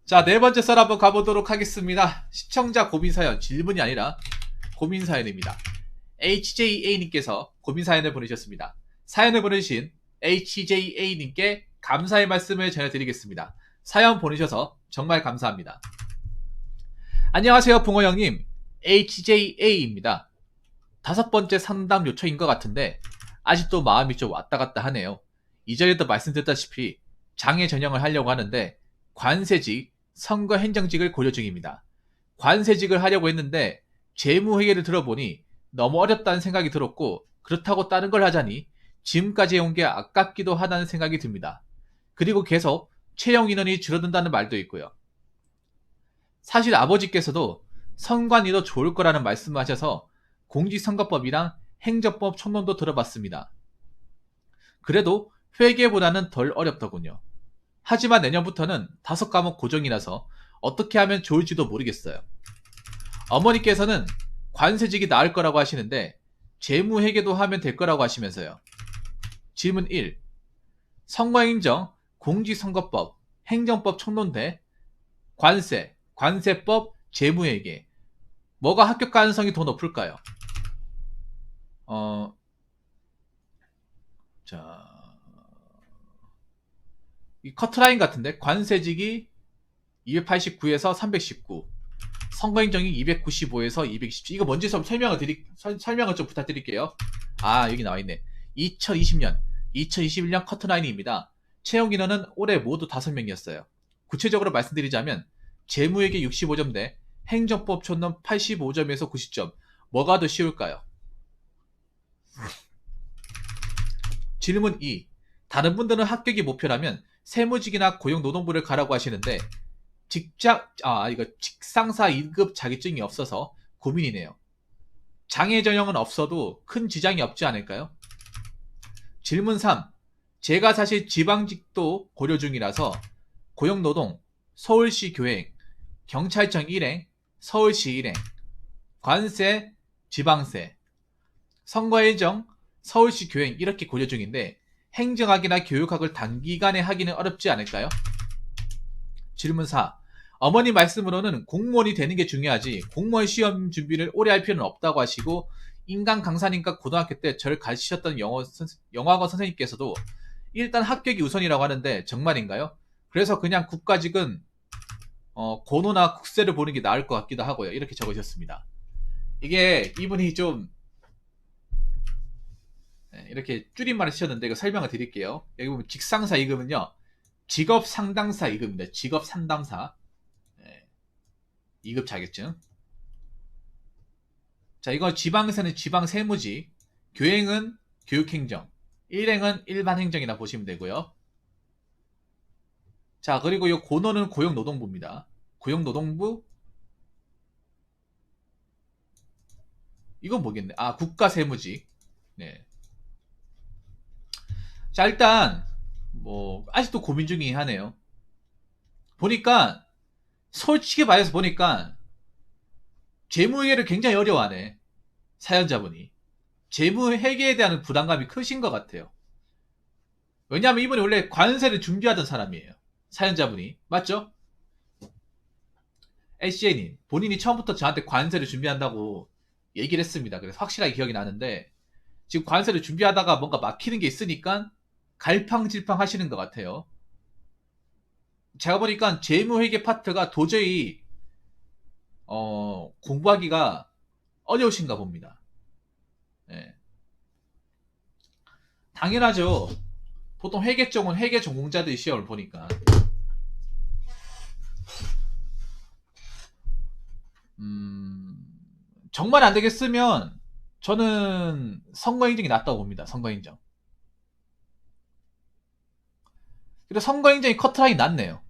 자, 네 번째 썰 한번 가보도록 하겠습니다. 시청자 고민사연, 질문이 아니라 고민사연입니다. HJA님께서 고민사연을 보내셨습니다. 사연을 보내주신 HJA님께 감사의 말씀을 전해드리겠습니다. 사연 보내셔서 정말 감사합니다. 안녕하세요, 붕어 형님. HJA입니다. 5번째 상담 요청인 것 같은데 아직도 마음이 좀 왔다 갔다 하네요. 이전에도 말씀드렸다시피 장애 전형을 하려고 하는데 관세직, 선거 행정직을 고려 중입니다. 관세직을 하려고 했는데 재무회계를 들어보니 너무 어렵다는 생각이 들었고, 그렇다고 다른 걸 하자니 지금까지 해온 게 아깝기도 하다는 생각이 듭니다. 그리고 계속 채용 인원이 줄어든다는 말도 있고요. 사실 아버지께서도 선관위 더 좋을 거라는 말씀을 하셔서 공직선거법이랑 행정법 촌론도 들어봤습니다. 그래도 회계보다는 덜 어렵더군요. 하지만 내년부터는 5과목 고정이라서 어떻게 하면 좋을지도 모르겠어요. 어머니께서는 관세직이 나을 거라고 하시는데 재무회계도 하면 될 거라고 하시면서요. 질문 1. 선거행정, 공직선거법, 행정법 촌론대, 관세, 관세법, 재무회계, 뭐가 합격 가능성이 더 높을까요? 자, 이 커트라인 같은데 관세직이 289에서 319, 선거행정이 295에서 217. 이거 뭔지 좀 설명을 좀 부탁드릴게요. 아, 여기 나와있네. 2021년 커트라인입니다. 채용 인원은 올해 모두 5명이었어요. 구체적으로 말씀드리자면 재무회계 65점대, 행정법 촌론 85점에서 90점. 뭐가 더 쉬울까요? 질문 2. 다른 분들은 합격이 목표라면 세무직이나 고용노동부를 가라고 하시는데 직상사 2급 자격증이 없어서 고민이네요. 장애 전형은 없어도 큰 지장이 없지 않을까요? 질문 3. 제가 사실 지방직도 고려 중이라서 고용노동, 서울시 교행, 경찰청 일행, 서울시 일행, 관세, 지방세, 선거예정, 서울시 교행 이렇게 고려 중인데 행정학이나 교육학을 단기간에 하기는 어렵지 않을까요? 질문 4. 어머니 말씀으로는 공무원이 되는 게 중요하지 공무원 시험 준비를 오래 할 필요는 없다고 하시고, 인간 강사님과 고등학교 때 저를 가르치셨던 영어학원 선생님께서도 일단 합격이 우선이라고 하는데 정말인가요? 그래서 그냥 국가직은 고노나 국세를 보는 게 나을 것 같기도 하고요. 이렇게 적으셨습니다. 이게 이분이 좀 이렇게 줄임말을 쓰셨는데 이거 설명을 드릴게요. 여기 보면 직상사 2급은요 직업 상담사 2급입니다. 직업 상담사 2급 자격증. 자, 이거 지방에서는 지방세무직, 교행은 교육행정, 일행은 일반행정이라 보시면 되고요. 자, 그리고 이 고노는 고용노동부입니다. 고용노동부, 이건 뭐겠네. 아, 국가세무직. 네. 자, 일단 아직도 고민 중이긴 하네요. 보니까 솔직히 말해서 보니까 재무회계를 굉장히 어려워하네, 사연자분이. 재무회계에 대한 부담감이 크신 것 같아요. 왜냐하면 이분이 원래 관세를 준비하던 사람이에요, 사연자분이. 맞죠? SJ님 본인이 처음부터 저한테 관세를 준비한다고 얘기를 했습니다. 그래서 확실하게 기억이 나는데 지금 관세를 준비하다가 뭔가 막히는 게 있으니까 갈팡질팡 하시는 것 같아요. 제가 보니까 재무회계 파트가 도저히 공부하기가 어려우신가 봅니다. 네. 당연하죠. 보통 회계 쪽은 회계 전공자들이 시험을 보니까. 정말 안 되겠으면 저는 선거행정이 낫다고 봅니다. 선거행정. 그리고 선거행정이 커트라인이 낫네요.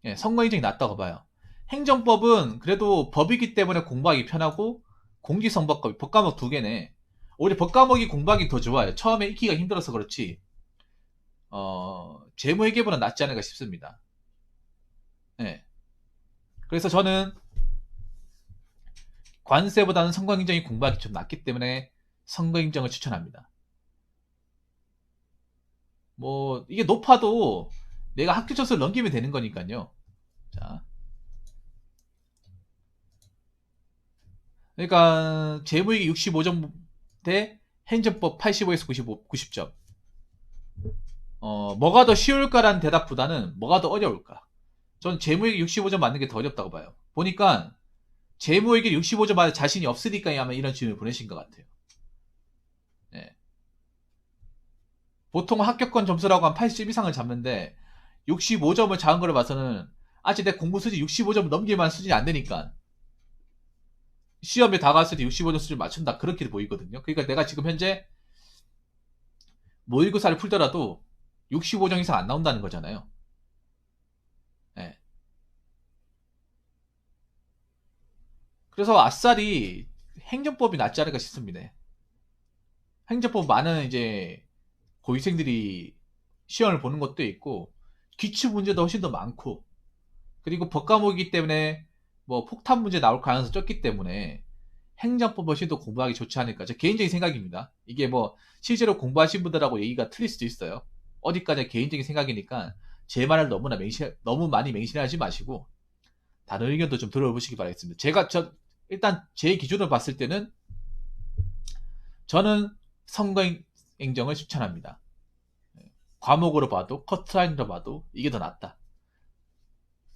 예, 선거행정이 낫다고 봐요. 행정법은 그래도 법이기 때문에 공부하기 편하고, 공직선거법, 법과목 2개네. 오히려 법과목이 공부하기 더 좋아요. 처음에 익히기가 힘들어서 그렇지 재무회계보다 낫지 않을까 싶습니다. 예. 그래서 저는 관세보다는 선거행정이 공부하기 좀 낫기 때문에 선거행정을 추천합니다. 이게 높아도 내가 학교 점수를 넘기면 되는 거니까요. 자, 그러니까 재무이익 65점 대 행정법 85에서 95, 90점. 뭐가 더 쉬울까라는 대답보다는 뭐가 더 어려울까? 전 재무이익 65점 맞는 게 더 어렵다고 봐요. 보니까 재무이익 65점 맞을 자신이 없으니까 아마 이런 질문을 보내신 것 같아요. 네. 보통 합격권 점수라고 한 80점 이상을 잡는데 65점을 잡은 걸 봐서는 아직 내 공부 수준 65점을 넘길 만한 수준이 안 되니까 시험에 다가왔을 때 65점 수준 맞춘다 그렇게 보이거든요. 그러니까 내가 지금 현재 모의고사를 풀더라도 65점 이상 안 나온다는 거잖아요. 네. 그래서 아싸리 행정법이 낫지 않을까 싶습니다. 행정법 많은 이제 고위생들이 시험을 보는 것도 있고 기출 문제도 훨씬 더 많고 그리고 법과목이기 때문에 뭐 폭탄 문제 나올 가능성이 적기 때문에 행정법 훨씬 더 공부하기 좋지 않을까 제 개인적인 생각입니다. 이게 뭐 실제로 공부하신 분들하고 얘기가 틀릴 수도 있어요. 어디까지 개인적인 생각이니까 제 말을 너무 많이 맹신하지 마시고 다른 의견도 좀 들어보시기 바라겠습니다. 일단 제 기준으로 봤을 때는 저는 선거행정을 추천합니다. 과목으로 봐도 커트라인으로 봐도 이게 더 낫다.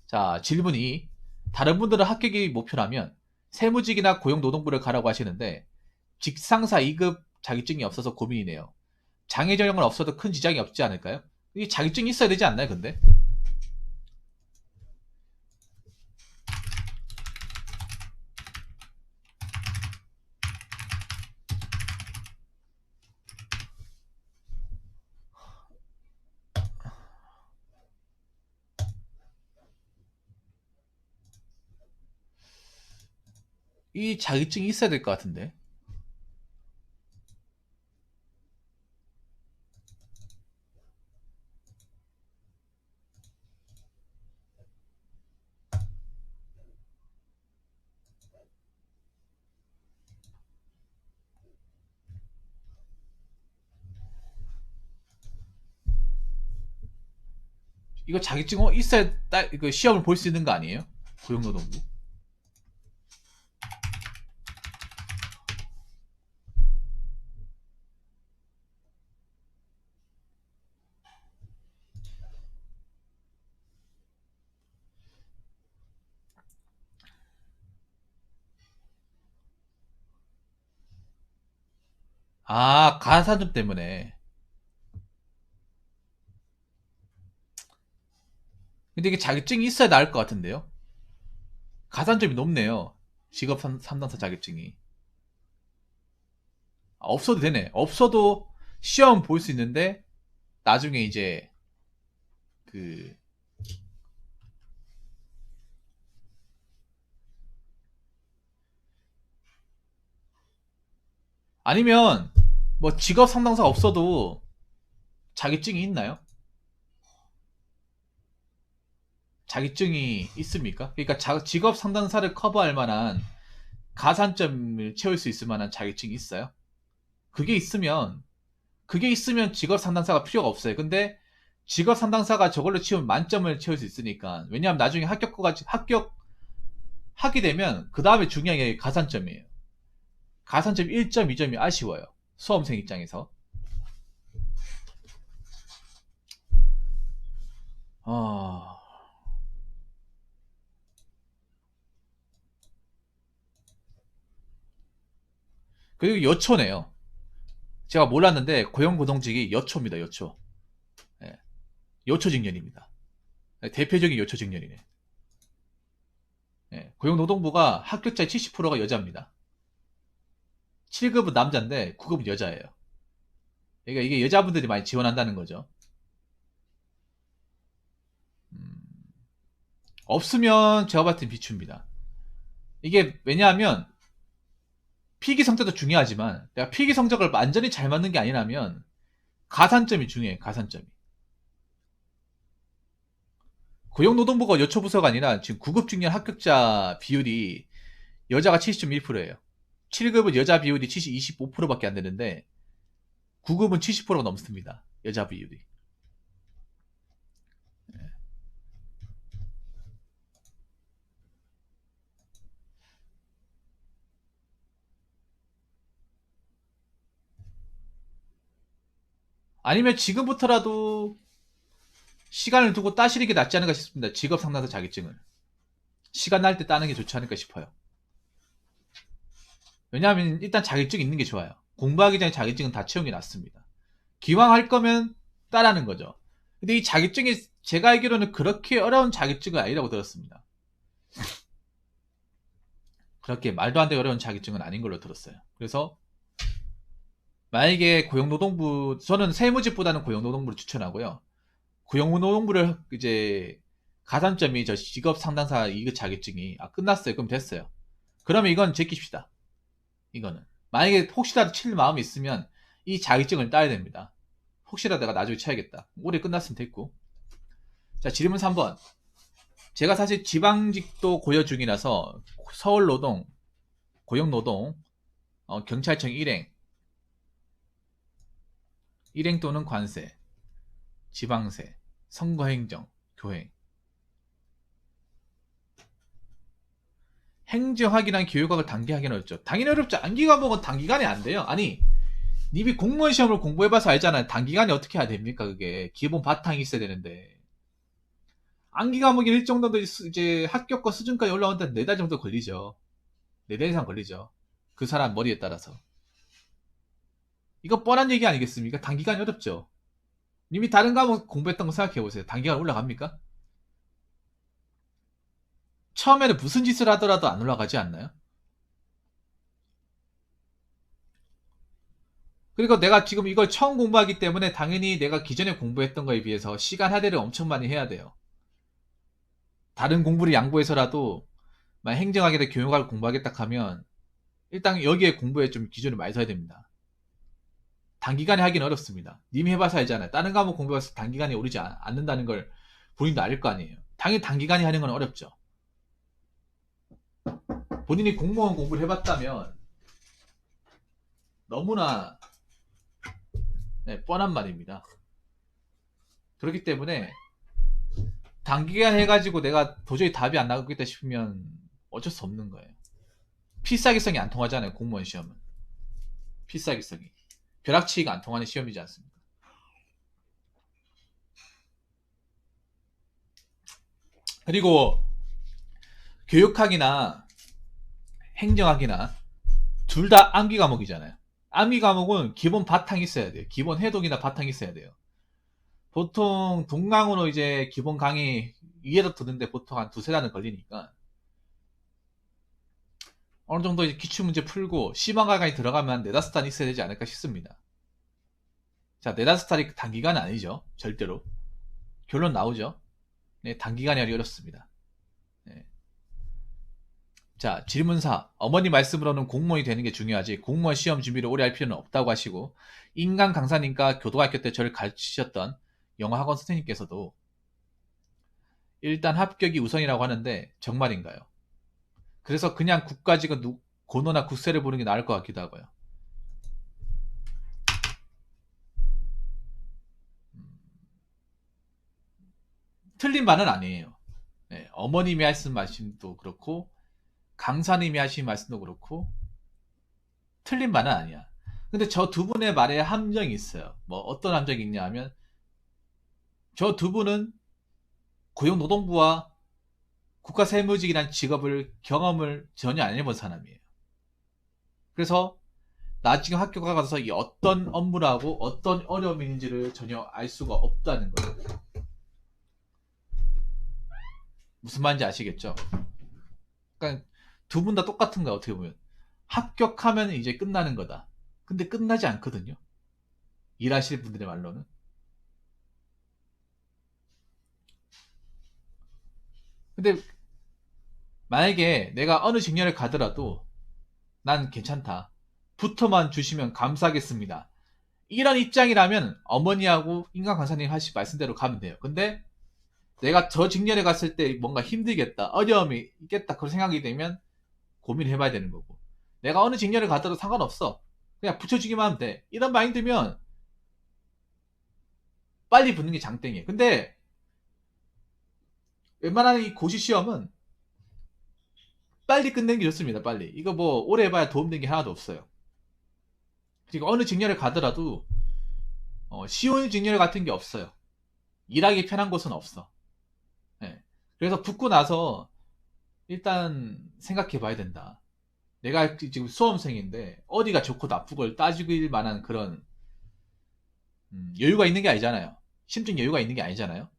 자, 질문 2. 다른 분들은 합격이 목표라면 세무직이나 고용노동부를 가라고 하시는데 직상사 2급 자격증이 없어서 고민이네요. 장애전형은 없어도 큰 지장이 없지 않을까요? 이 자격증이 있어야 되지 않나요, 근데? 이 자격증이 있어야 될 것 같은데. 이거 자격증 있어야 이거 시험을 볼 수 있는 거 아니에요? 고용노동부. 아, 가산점 때문에. 근데 이게 자격증이 있어야 나을 것 같은데요? 가산점이 높네요. 직업 3단사 자격증이. 아, 없어도 되네. 없어도 시험 볼 수 있는데, 나중에 이제, 그, 아니면, 뭐 직업 상담사 없어도 자격증이 있나요? 자격증이 있습니까? 그러니까 직업 상담사를 커버할 만한 가산점을 채울 수 있을 만한 자격증이 있어요? 그게 있으면 그게 있으면 직업 상담사가 필요가 없어요. 근데 직업 상담사가 저걸로 치우면 만점을 채울 수 있으니까. 왜냐하면 나중에 합격하게 되면 그 다음에 중요한 게 가산점이에요. 가산점 1점, 2점이 아쉬워요. 수험생 입장에서. 어... 그리고 여초네요. 제가 몰랐는데 고용고동직이 여초입니다. 여초. 예. 여초 직렬입니다. 예, 대표적인 여초 직렬이네. 예. 고용노동부가 합격자의 70%가 여자입니다. 7급은 남자인데 9급은 여자예요. 그러니까 이게 여자분들이 많이 지원한다는 거죠. 음, 없으면 제가 봤을 땐 비추입니다. 이게 왜냐하면 필기 성적도 중요하지만 내가 필기 성적을 완전히 잘 맞는 게 아니라면 가산점이 중요해. 가산점이. 고용노동부가 여초부서가 아니라 지금 9급 중년 합격자 비율이 여자가 70.1%예요. 7급은 여자 비율이 25%밖에 안 되는데 9급은 70%가 넘습니다. 여자 비율이. 아니면 지금부터라도 시간을 두고 따시는 게 낫지 않을까 싶습니다. 직업 상담사 자격증을. 시간 날 때 따는 게 좋지 않을까 싶어요. 왜냐하면 일단 자격증이 있는 게 좋아요. 공부하기 전에 자격증은 다 채우는 게 낫습니다. 기왕 할 거면 따라는 거죠. 근데 이 자격증이 제가 알기로는 그렇게 어려운 자격증은 아니라고 들었습니다. 그렇게 말도 안 되게 어려운 자격증은 아닌 걸로 들었어요. 그래서 만약에 고용노동부, 저는 세무직보다는 고용노동부를 추천하고요. 고용노동부를 이제 가산점이 저 직업 상담사 이거 자격증이 끝났어요. 그럼 됐어요. 그러면 이건 제낍시다. 이거는 만약에 혹시라도 칠 마음이 있으면 이 자격증을 따야 됩니다. 혹시라도 내가 나중에 쳐야겠다. 올해 끝났으면 됐고. 자, 질문 3번. 제가 사실 지방직도 고려 중이라서 서울노동, 고용노동, 경찰청 일행 또는 관세, 지방세, 선거행정, 교행. 행정학이랑 교육학을 단기하기는 어렵죠. 당연히 어렵죠. 암기과목은 단기간에 안 돼요. 아니, 님이 공무원 시험을 공부해봐서 알잖아요. 단기간에 어떻게 해야 됩니까? 그게 기본 바탕이 있어야 되는데. 암기 과목이 일정 정도 이제 합격과 수준까지 올라온다 4달 정도 걸리죠. 4달 이상 걸리죠. 그 사람 머리에 따라서. 이거 뻔한 얘기 아니겠습니까? 단기간이 어렵죠. 님이 다른 과목 공부했던 거 생각해보세요. 단기간 올라갑니까? 처음에는 무슨 짓을 하더라도 안 올라가지 않나요? 그리고 내가 지금 이걸 처음 공부하기 때문에 당연히 내가 기존에 공부했던 거에 비해서 시간 할애를 엄청 많이 해야 돼요. 다른 공부를 양보해서라도 만약 행정학이나 교육학을 공부하겠다 하면 일단 여기에 공부에 좀 기준을 많이 서야 됩니다. 단기간에 하기는 어렵습니다. 님이 해봐서 알잖아요. 다른 과목 공부해서 단기간에 오르지 않는다는 걸 본인도 알 거 아니에요. 당연히 단기간에 하는 건 어렵죠. 본인이 공무원 공부를 해봤다면 너무나 뻔한 말입니다. 그렇기 때문에 단기간 해가지고 내가 도저히 답이 안 나오겠다 싶으면 어쩔 수 없는 거예요. 필사기성이 안 통하잖아요. 공무원 시험은. 필사기성이. 벼락치기가 안 통하는 시험이지 않습니까? 그리고 교육학이나 행정학이나 둘 다 암기 과목이잖아요. 암기 과목은 기본 바탕이 있어야 돼요. 기본 해독이나 바탕이 있어야 돼요. 보통 동강으로 이제 기본 강의 이해도 듣는데 보통 한 두세 달은 걸리니까 어느 정도 이제 기출문제 풀고 시방과강이 들어가면 네다섯 달 있어야 되지 않을까 싶습니다. 자, 네다섯 달이 단기간은 아니죠. 절대로. 결론 나오죠. 네, 단기간이 하기 어렵습니다. 네. 자, 질문 4. 어머니 말씀으로는 공무원이 되는 게 중요하지 공무원 시험 준비를 오래 할 필요는 없다고 하시고 인간 강사님과 교도학교 때 저를 가르치셨던 영어학원 선생님께서도 일단 합격이 우선이라고 하는데 정말인가요? 그래서 그냥 국가직은 고노나 국세를 보는 게 나을 것 같기도 하고요. 틀린 말은 아니에요. 네, 어머님이 하신 말씀도 그렇고 강사님이 하신 말씀도 그렇고 틀린 말은 아니야. 근데 저 두 분의 말에 함정이 있어요. 뭐 어떤 함정이 있냐 하면 저 두 분은 고용노동부와 국가세무직이라는 직업을 경험을 전혀 안 해본 사람이에요. 그래서 나중에 학교가 가서 이 어떤 업무를 하고 어떤 어려움이 있는지를 전혀 알 수가 없다는 거예요. 무슨 말인지 아시겠죠? 그러니까 두 분 다 똑같은 거야 어떻게 보면. 합격하면 이제 끝나는 거다. 근데 끝나지 않거든요. 일하실 분들의 말로는. 근데 만약에 내가 어느 직렬을 가더라도 난 괜찮다. 붙어만 주시면 감사하겠습니다. 이런 입장이라면 어머니하고 인간 강사님 하신 말씀대로 가면 돼요. 근데 내가 저 직렬에 갔을 때 뭔가 힘들겠다, 어려움이 있겠다 그런 생각이 되면 고민해봐야 되는 거고. 내가 어느 직렬을 가더라도 상관없어. 그냥 붙여주기만 하면 돼. 이런 마인드면 빨리 붙는 게 장땡이에요. 근데 웬만한 이 고시 시험은 빨리 끝내는 게 좋습니다. 빨리. 이거 뭐 오래 해봐야 도움되는 게 하나도 없어요. 그리고 어느 직렬을 가더라도 쉬운 직렬 같은 게 없어요. 일하기 편한 곳은 없어. 예. 그래서 붙고 나서 일단 생각해 봐야 된다. 내가 지금 수험생인데 어디가 좋고 나쁘고를 따질 만한 그런 여유가 있는 게 아니잖아요. 심적 여유가 있는 게 아니잖아요.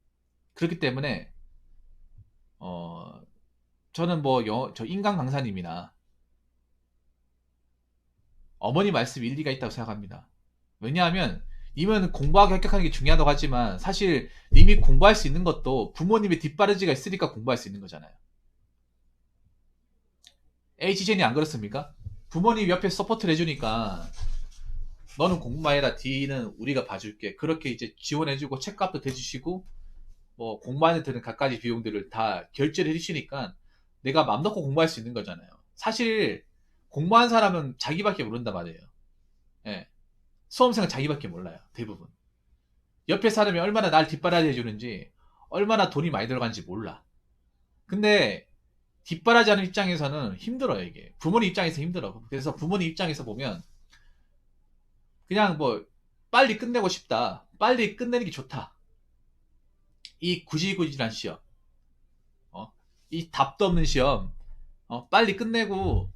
그렇기 때문에 어, 저는 뭐 저 인간 강사님이나 어머니 말씀 일리가 있다고 생각합니다. 왜냐하면 님은 공부하기 합격하는 게 중요하다고 하지만 사실 님이 공부할 수 있는 것도 부모님의 뒷바라지가 있으니까 공부할 수 있는 거잖아요. HGN이 안 그렇습니까? 부모님 옆에 서포트를 해주니까 너는 공부만 해라. D는 우리가 봐줄게. 그렇게 이제 지원해주고 책값도 대주시고 뭐 공부하는 데는 갖가지 비용들을 다 결제를 해주시니까 내가 맘 놓고 공부할 수 있는 거잖아요. 사실 공부한 사람은 자기밖에 모른단 말이에요. 예. 수험생은 자기밖에 몰라요. 대부분. 옆에 사람이 얼마나 날 뒷바라지 해주는지 얼마나 돈이 많이 들어간지 몰라. 근데 뒷바라지 하는 입장에서는 힘들어요. 이게 부모님 입장에서 힘들어. 그래서 부모님 입장에서 보면 그냥 뭐 빨리 끝내고 싶다. 빨리 끝내는 게 좋다. 이 구질구질한 시험, 이 답도 없는 시험, 빨리 끝내고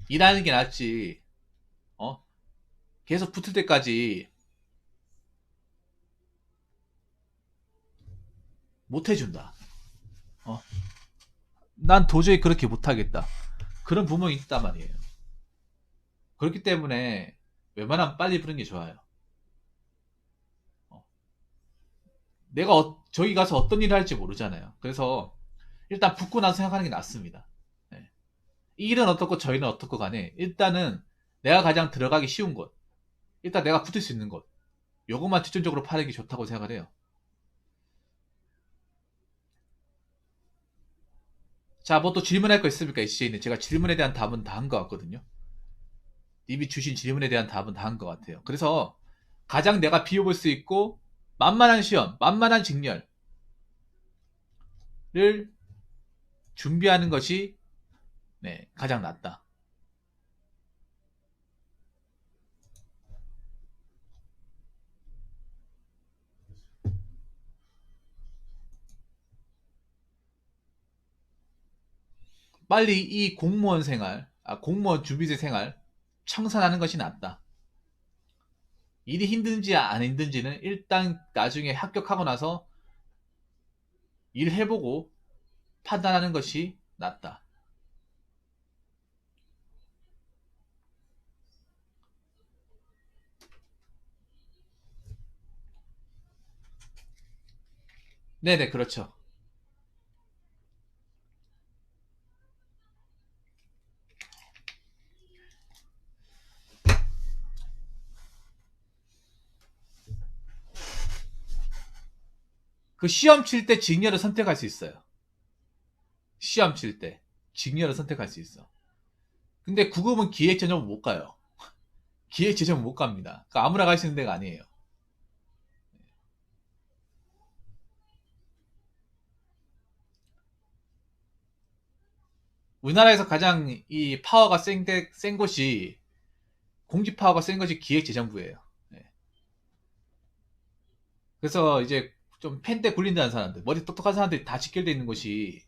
일하는 게 낫지. 어? 계속 붙을 때까지 못 해준다. 어? 난 도저히 그렇게 못하겠다. 그런 부모가 있단 말이에요. 그렇기 때문에 웬만하면 빨리 부르는 게 좋아요. 어. 내가 저기 가서 어떤 일을 할지 모르잖아요. 그래서 일단 붙고 나서 생각하는 게 낫습니다. 네. 이 일은 어떻고 저 일은 어떻고 간에 일단은 내가 가장 들어가기 쉬운 곳, 일단 내가 붙을 수 있는 곳, 요것만 집중적으로 파는 게 좋다고 생각을 해요. 자, 뭐 또 질문할 거 있습니까? HJ는 제가 질문에 대한 답은 다 한 것 같거든요. 님이 주신 질문에 대한 답은 다 한 것 같아요. 그래서 가장 내가 비워볼 수 있고 만만한 시험, 만만한 직렬을 준비하는 것이 네, 가장 낫다. 빨리 이 공무원 생활, 공무원 준비생 생활 청산하는 것이 낫다. 일이 힘든지 안 힘든지는 일단 나중에 합격하고 나서 일해보고 판단하는 것이 낫다. 네네, 그렇죠. 그 시험 칠 때 직렬을 선택할 수 있어요. 시험 칠 때 직렬을 선택할 수 있어. 근데 구급은 기획 전형은 못 가요. 기획 전형은 못 갑니다. 그러니까 아무나 갈 수 있는 데가 아니에요. 우리나라에서 가장 이 파워가 센 곳이 공직 파워가 센 것이 기획재정부예요. 네. 그래서 이제 좀 펜때 굴린다는 사람들, 머리 똑똑한 사람들이 다 직결되어 있는 곳이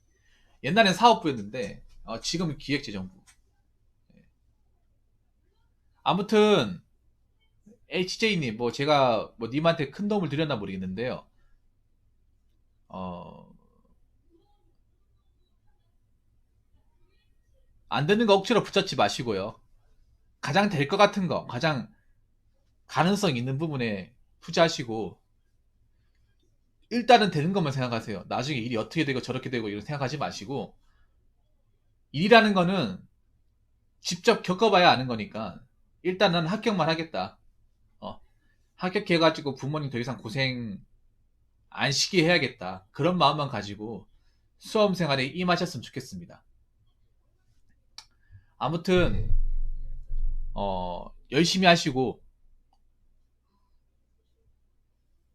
옛날엔 사업부였는데 지금은 기획재정부. 아무튼 HJ님, 뭐 제가 뭐 님한테 큰 도움을 드렸나 모르겠는데요. 어, 안 되는 거 억지로 붙잡지 마시고요. 가장 될 것 같은 거, 가장 가능성 있는 부분에 투자하시고 일단은 되는 것만 생각하세요. 나중에 일이 어떻게 되고 저렇게 되고 이런 생각하지 마시고 일이라는 거는 직접 겪어봐야 아는 거니까 일단 은 합격만 하겠다. 어, 합격해가지고 부모님 더 이상 고생 안 시게 해야겠다. 그런 마음만 가지고 수험 생활에 임하셨으면 좋겠습니다. 아무튼 열심히 하시고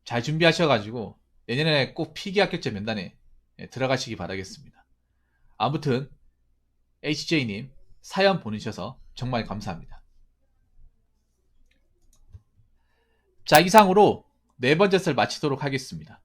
잘 준비하셔가지고 내년에 꼭 필기 합격자 면단에 들어가시기 바라겠습니다. 아무튼 HJ님 사연 보내셔서 정말 감사합니다. 자, 이상으로 네 번째 썰 마치도록 하겠습니다.